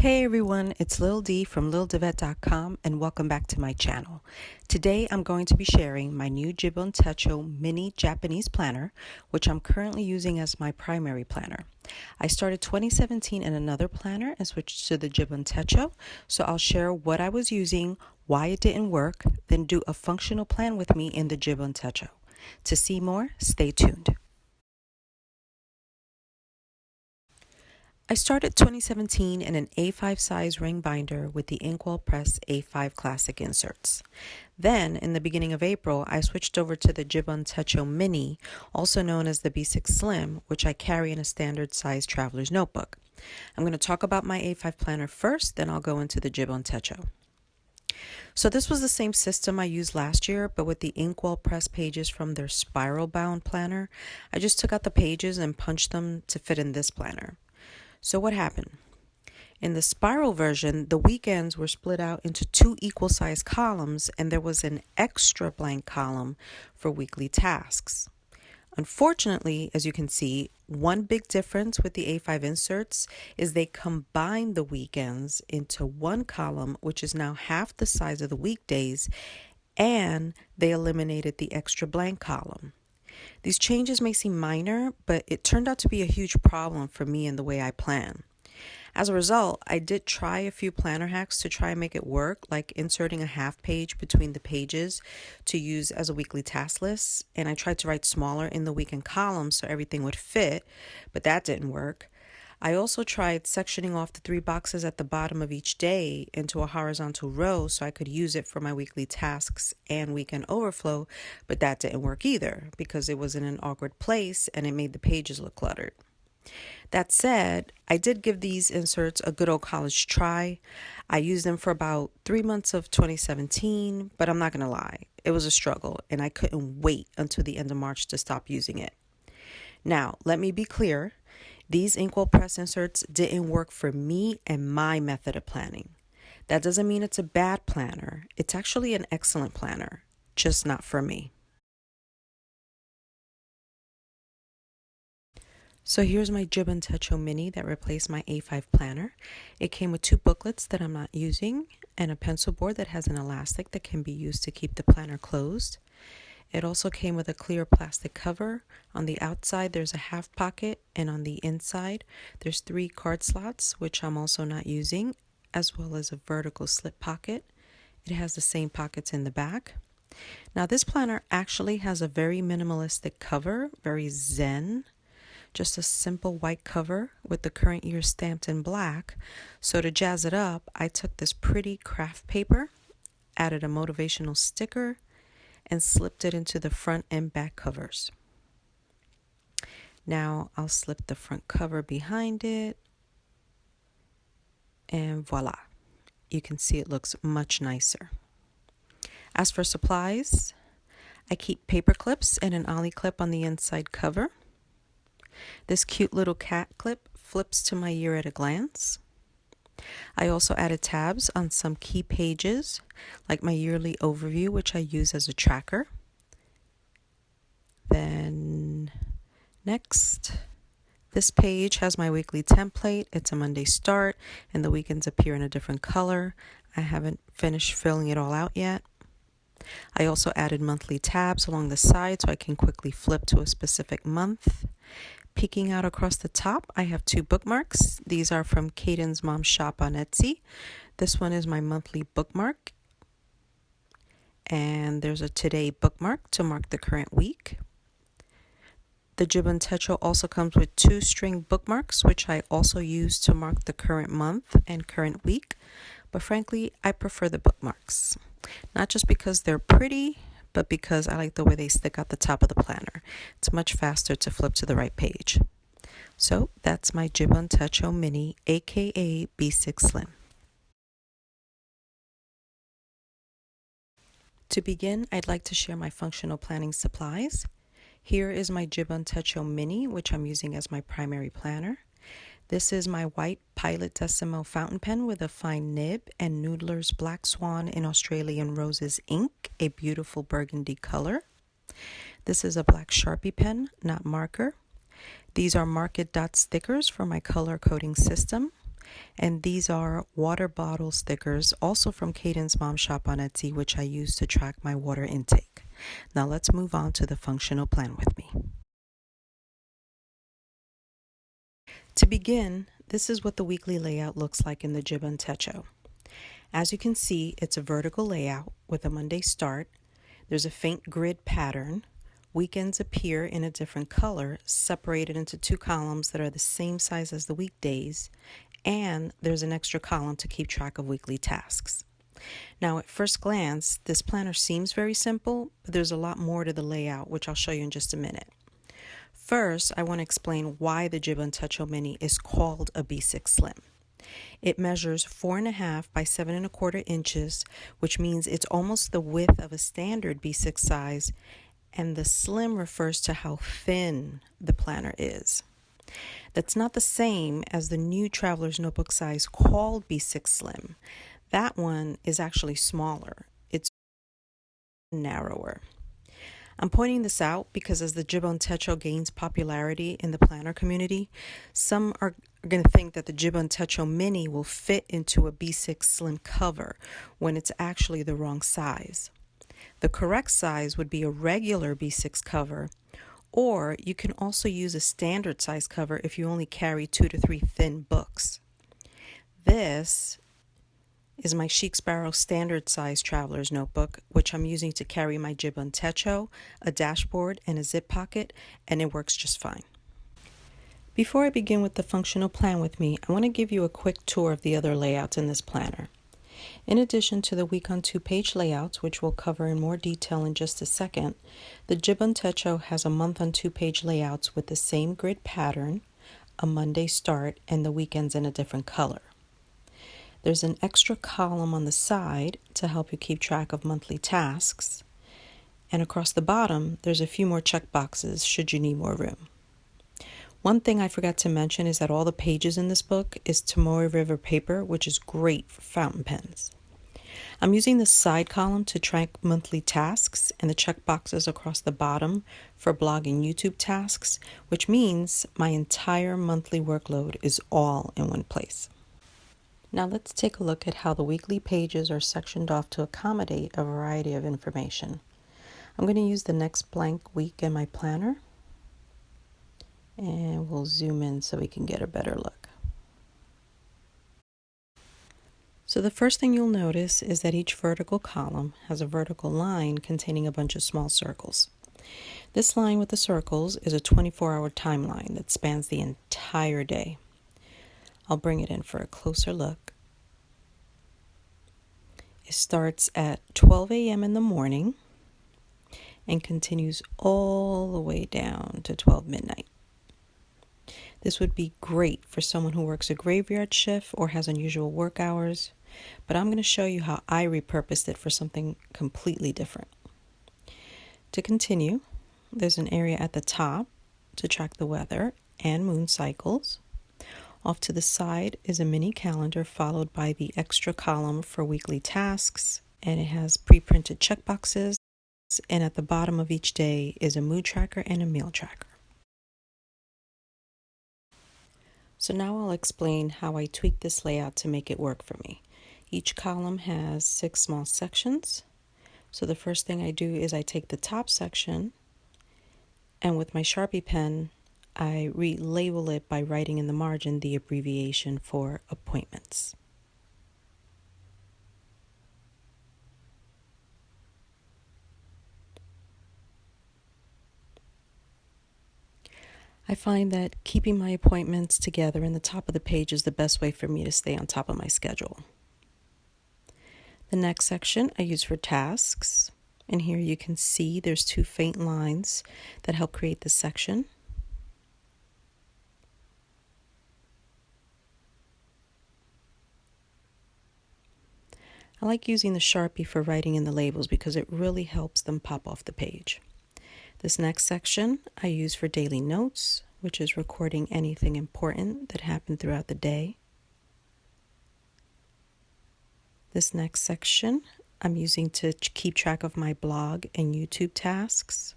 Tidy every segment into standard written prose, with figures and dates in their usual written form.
Hey everyone, it's Lil D from LilDevet.com and welcome back to my channel. Today I'm going to be sharing my new Jibun Techo Mini Japanese planner, which I'm currently using as my primary planner. I started 2017 in another planner and switched to the Jibun Techo, so I'll share what I was using, why it didn't work, then do a functional plan with me in the Jibun Techo. To see more, stay tuned. I started 2017 in an A5 size ring binder with the Inkwell Press A5 Classic inserts. Then, in the beginning of April, I switched over to the Jibun Techo Mini, also known as the B6 Slim, which I carry in a standard size traveler's notebook. I'm going to talk about my A5 planner first, then I'll go into the Jibun Techo. So this was the same system I used last year, but with the Inkwell Press pages from their spiral bound planner. I just took out the pages and punched them to fit in this planner. So what happened? In the spiral version, the weekends were split out into two equal-sized columns, and there was an extra blank column for weekly tasks. Unfortunately, as you can see, one big difference with the A5 inserts is they combined the weekends into one column, which is now half the size of the weekdays, and they eliminated the extra blank column. These changes may seem minor, but it turned out to be a huge problem for me in the way I plan. As a result, I did try a few planner hacks to try and make it work, like inserting a half page between the pages to use as a weekly task list, and I tried to write smaller in the weekend columns so everything would fit, but that didn't work. I also tried sectioning off the 3 boxes at the bottom of each day into a horizontal row so I could use it for my weekly tasks and weekend overflow, but that didn't work either because it was in an awkward place and it made the pages look cluttered. That said, I did give these inserts a good old college try. I used them for about 3 months of 2017, but I'm not going to lie, it was a struggle and I couldn't wait until the end of March to stop using it. Now, let me be clear. These Inkwell Press inserts didn't work for me and my method of planning. That doesn't mean it's a bad planner. It's actually an excellent planner, just not for me. So here's my Jibun Techo Mini that replaced my A5 planner. It came with 2 booklets that I'm not using and a pencil board that has an elastic that can be used to keep the planner closed. It also came with a clear plastic cover. On the outside, there's a half pocket, and on the inside, there's 3 card slots, which I'm also not using, as well as a vertical slip pocket. It has the same pockets in the back. Now, this planner actually has a very minimalistic cover, very zen, just a simple white cover with the current year stamped in black. So to jazz it up, I took this pretty craft paper, added a motivational sticker, and slipped it into the front and back covers. Now I'll slip the front cover behind it, and voila, you can see it looks much nicer. As for supplies, I keep paper clips and an ollie clip on the inside cover. This cute little cat clip flips to my year at a glance. I also added tabs on some key pages, like my yearly overview, which I use as a tracker. Then next, this page has my weekly template. It's a Monday start, and the weekends appear in a different color. I haven't finished filling it all out yet. I also added monthly tabs along the side so I can quickly flip to a specific month. Peeking out across the top, I have 2 bookmarks. These are from Caden's mom's shop on Etsy. This one is my monthly bookmark. And there's a today bookmark to mark the current week. The Jibun Techo also comes with 2 string bookmarks, which I also use to mark the current month and current week. But frankly, I prefer the bookmarks. Not just because they're pretty, but because I like the way they stick out the top of the planner. It's much faster to flip to the right page. So that's my Jibun Techo Mini, aka B6 Slim. To begin, I'd like to share my functional planning supplies. Here is my Jibun Techo Mini, which I'm using as my primary planner. This is my white Pilot Decimo fountain pen with a fine nib and Noodler's Black Swan in Australian Roses ink, a beautiful burgundy color. This is a black Sharpie pen, not marker. These are market dot stickers for my color coding system. And these are water bottle stickers, also from Caden's Mom Shop on Etsy, which I use to track my water intake. Now let's move on to the functional plan with me. To begin, this is what the weekly layout looks like in the Jibun Techo. As you can see, it's a vertical layout with a Monday start. There's a faint grid pattern. Weekends appear in a different color, separated into two columns that are the same size as the weekdays, and there's an extra column to keep track of weekly tasks. Now, at first glance, this planner seems very simple, but there's a lot more to the layout, which I'll show you in just a minute. First, I want to explain why the Jibun Techo Mini is called a B6 Slim. It measures 4.5 by 7.25 inches, which means it's almost the width of a standard B6 size, and the slim refers to how thin the planner is. That's not the same as the new Traveler's Notebook size called B6 Slim. That one is actually smaller. It's narrower. I'm pointing this out because as the Jibun Techo gains popularity in the planner community, some are going to think that the Jibun Techo Mini will fit into a B6 Slim cover when it's actually the wrong size. The correct size would be a regular B6 cover, or you can also use a standard size cover if you only carry 2 to 3 thin books. This is my Chic Sparrow standard size traveler's notebook, which I'm using to carry my Jibun Techo, a dashboard, and a zip pocket, and it works just fine. Before I begin with the functional plan with me, I want to give you a quick tour of the other layouts in this planner. In addition to the week on 2-page layouts, which we'll cover in more detail in just a second, the Jibun Techo has a month on 2-page layouts with the same grid pattern, a Monday start, and the weekends in a different color. There's an extra column on the side to help you keep track of monthly tasks, and across the bottom, there's a few more check boxes should you need more room. One thing I forgot to mention is that all the pages in this book is Tomoe River paper, which is great for fountain pens. I'm using the side column to track monthly tasks and the check boxes across the bottom for blog and YouTube tasks, which means my entire monthly workload is all in one place. Now let's take a look at how the weekly pages are sectioned off to accommodate a variety of information. I'm going to use the next blank week in my planner, and we'll zoom in so we can get a better look. So the first thing you'll notice is that each vertical column has a vertical line containing a bunch of small circles. This line with the circles is a 24-hour timeline that spans the entire day. I'll bring it in for a closer look. It starts at 12 a.m. in the morning and continues all the way down to 12 midnight. This would be great for someone who works a graveyard shift or has unusual work hours, but I'm going to show you how I repurposed it for something completely different. To continue, there's an area at the top to track the weather and moon cycles. Off to the side is a mini calendar followed by the extra column for weekly tasks, and it has pre-printed checkboxes, and at the bottom of each day is a mood tracker and a meal tracker. So now I'll explain how I tweaked this layout to make it work for me. Each column has 6 small sections. So the first thing I do is I take the top section, and with my Sharpie pen, I relabel it by writing in the margin the abbreviation for appointments. I find that keeping my appointments together in the top of the page is the best way for me to stay on top of my schedule. The next section I use for tasks, and here you can see there's 2 faint lines that help create this section. I like using the Sharpie for writing in the labels because it really helps them pop off the page. This next section I use for daily notes, which is recording anything important that happened throughout the day. This next section I'm using to keep track of my blog and YouTube tasks.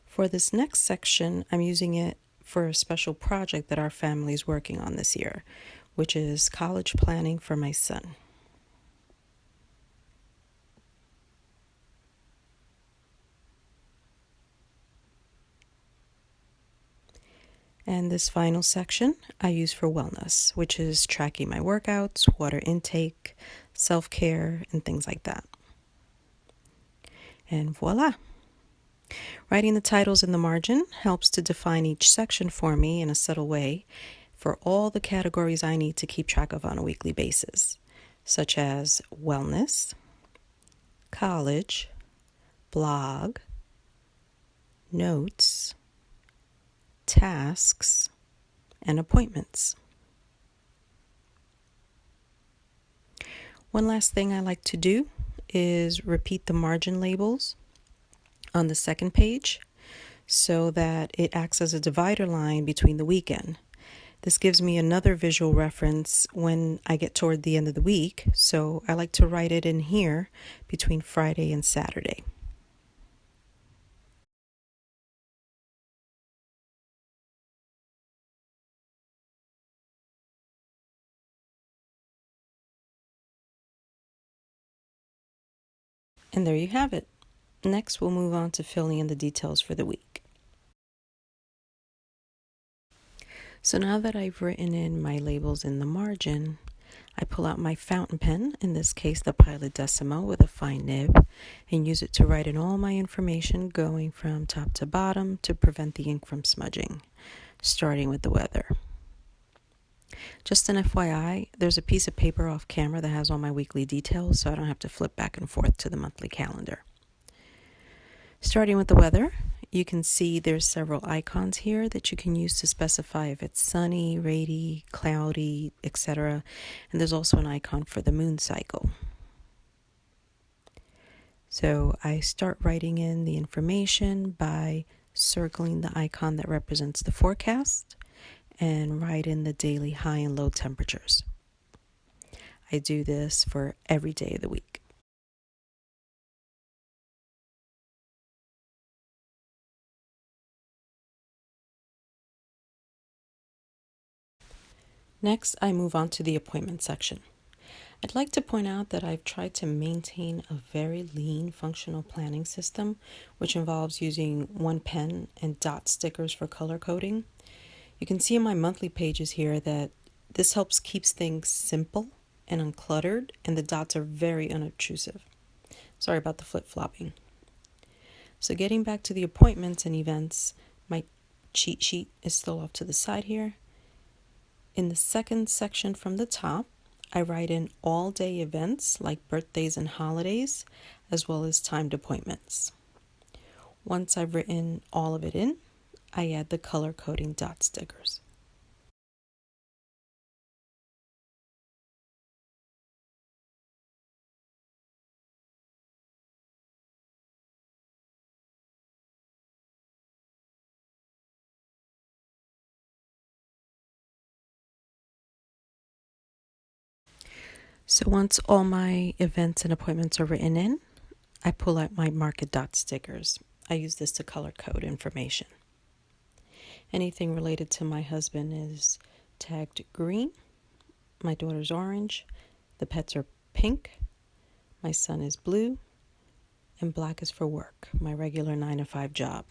For this next section, I'm using it for a special project that our family is working on this year, which is college planning for my son. And this final section I use for wellness, which is tracking my workouts, water intake, self-care, and things like that. And voila! Writing the titles in the margin helps to define each section for me in a subtle way for all the categories I need to keep track of on a weekly basis, such as wellness, college, blog, notes, tasks, and appointments. One last thing I like to do is repeat the margin labels on the second page so that it acts as a divider line between the weekend. This gives me another visual reference when I get toward the end of the week, so I like to write it in here between Friday and Saturday. And there you have it. Next, we'll move on to filling in the details for the week. So now that I've written in my labels in the margin, I pull out my fountain pen, in this case the Pilot Decimo with a fine nib, and use it to write in all my information going from top to bottom to prevent the ink from smudging, starting with the weather. Just an FYI, there's a piece of paper off camera that has all my weekly details, so I don't have to flip back and forth to the monthly calendar. Starting with the weather, you can see there's several icons here that you can use to specify if it's sunny, rainy, cloudy, etc. And there's also an icon for the moon cycle. So I start writing in the information by circling the icon that represents the forecast and write in the daily high and low temperatures. I do this for every day of the week. Next, I move on to the appointment section. I'd like to point out that I've tried to maintain a very lean functional planning system, which involves using one pen and dot stickers for color coding. You can see in my monthly pages here that this helps keeps things simple and uncluttered, and the dots are very unobtrusive. Sorry about the flip-flopping. So getting back to the appointments and events, my cheat sheet is still off to the side here. In the second section from the top, I write in all-day events like birthdays and holidays, as well as timed appointments. Once I've written all of it in, I add the color coding dot stickers. So once all my events and appointments are written in, I pull out my market dot stickers. I use this to color code information. Anything related to my husband is tagged green, my daughter's orange, the pets are pink, my son is blue, and black is for work, my regular 9-to-5 job.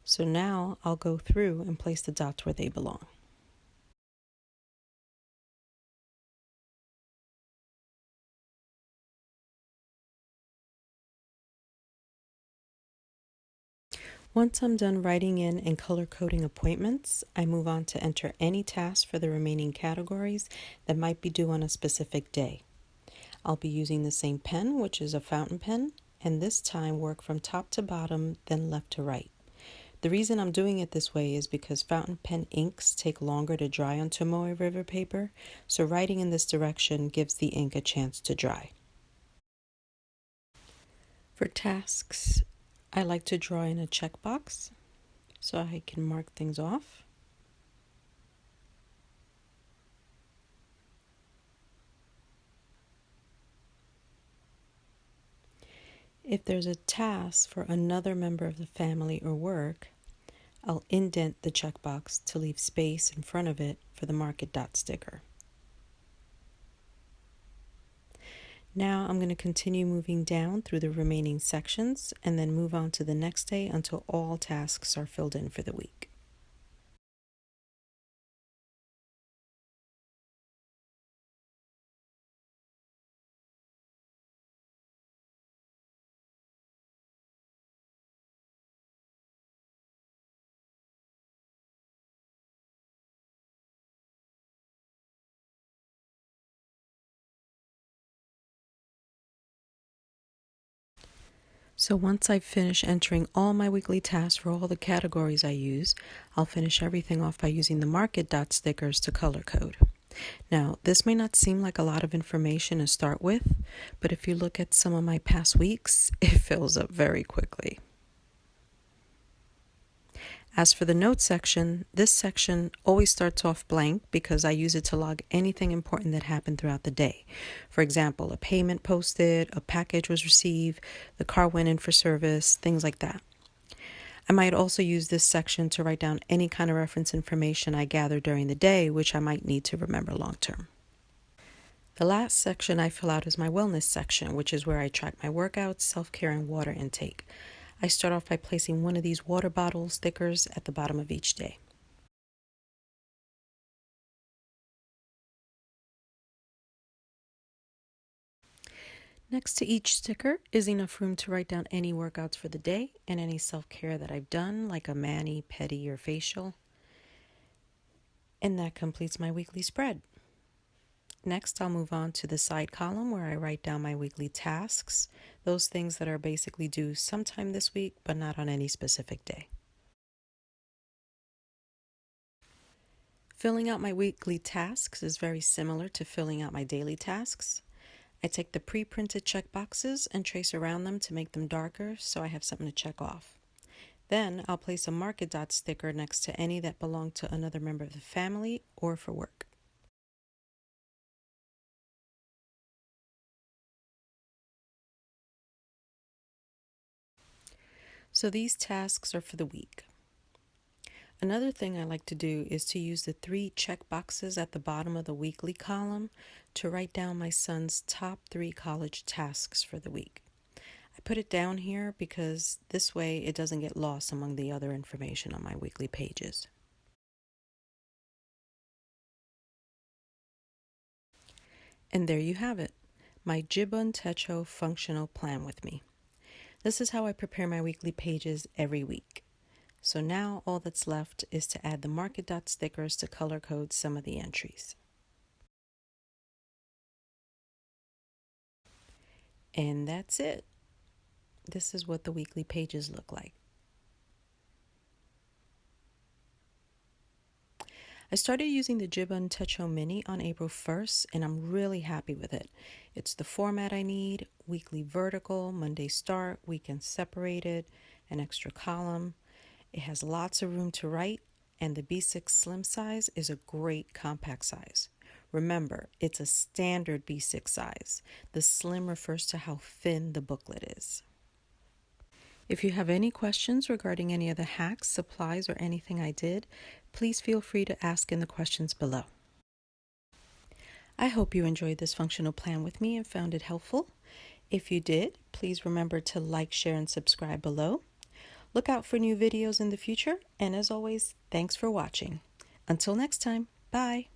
So now I'll go through and place the dots where they belong. Once I'm done writing in and color coding appointments, I move on to enter any tasks for the remaining categories that might be due on a specific day. I'll be using the same pen, which is a fountain pen, and this time work from top to bottom, then left to right. The reason I'm doing it this way is because fountain pen inks take longer to dry on Tomoe River paper, so writing in this direction gives the ink a chance to dry. For tasks, I like to draw in a checkbox so I can mark things off. If there's a task for another member of the family or work, I'll indent the checkbox to leave space in front of it for the mark it dot sticker. Now I'm going to continue moving down through the remaining sections and then move on to the next day until all tasks are filled in for the week. So once I've finished entering all my weekly tasks for all the categories I use, I'll finish everything off by using the mark it dot stickers to color code. Now, this may not seem like a lot of information to start with, but if you look at some of my past weeks, it fills up very quickly. As for the notes section, this section always starts off blank because I use it to log anything important that happened throughout the day. For example, a payment posted, a package was received, the car went in for service, things like that. I might also use this section to write down any kind of reference information I gather during the day, which I might need to remember long term. The last section I fill out is my wellness section, which is where I track my workouts, self-care, and water intake. I start off by placing one of these water bottle stickers at the bottom of each day. Next to each sticker is enough room to write down any workouts for the day and any self-care that I've done, like a mani, pedi, or facial. And that completes my weekly spread. Next, I'll move on to the side column where I write down my weekly tasks, those things that are basically due sometime this week, but not on any specific day. Filling out my weekly tasks is very similar to filling out my daily tasks. I take the pre-printed checkboxes and trace around them to make them darker so I have something to check off. Then I'll place a mark it dot sticker next to any that belong to another member of the family or for work. So these tasks are for the week. Another thing I like to do is to use the 3 check boxes at the bottom of the weekly column to write down my son's top 3 college tasks for the week. I put it down here because this way it doesn't get lost among the other information on my weekly pages. And there you have it, my Jibun Techo functional plan with me. This is how I prepare my weekly pages every week. So now all that's left is to add the mark it dot stickers to color code some of the entries. And that's it. This is what the weekly pages look like. I started using the Jibun Techo Mini on April 1st, and I'm really happy with it. It's the format I need: weekly vertical, Monday start, weekend separated, an extra column. It has lots of room to write, and the B6 slim size is a great compact size. Remember, it's a standard B6 size. The slim refers to how thin the booklet is. If you have any questions regarding any of the hacks, supplies, or anything I did, please feel free to ask in the questions below. I hope you enjoyed this functional plan with me and found it helpful. If you did, please remember to like, share, and subscribe below. Look out for new videos in the future, and as always, thanks for watching. Until next time, bye!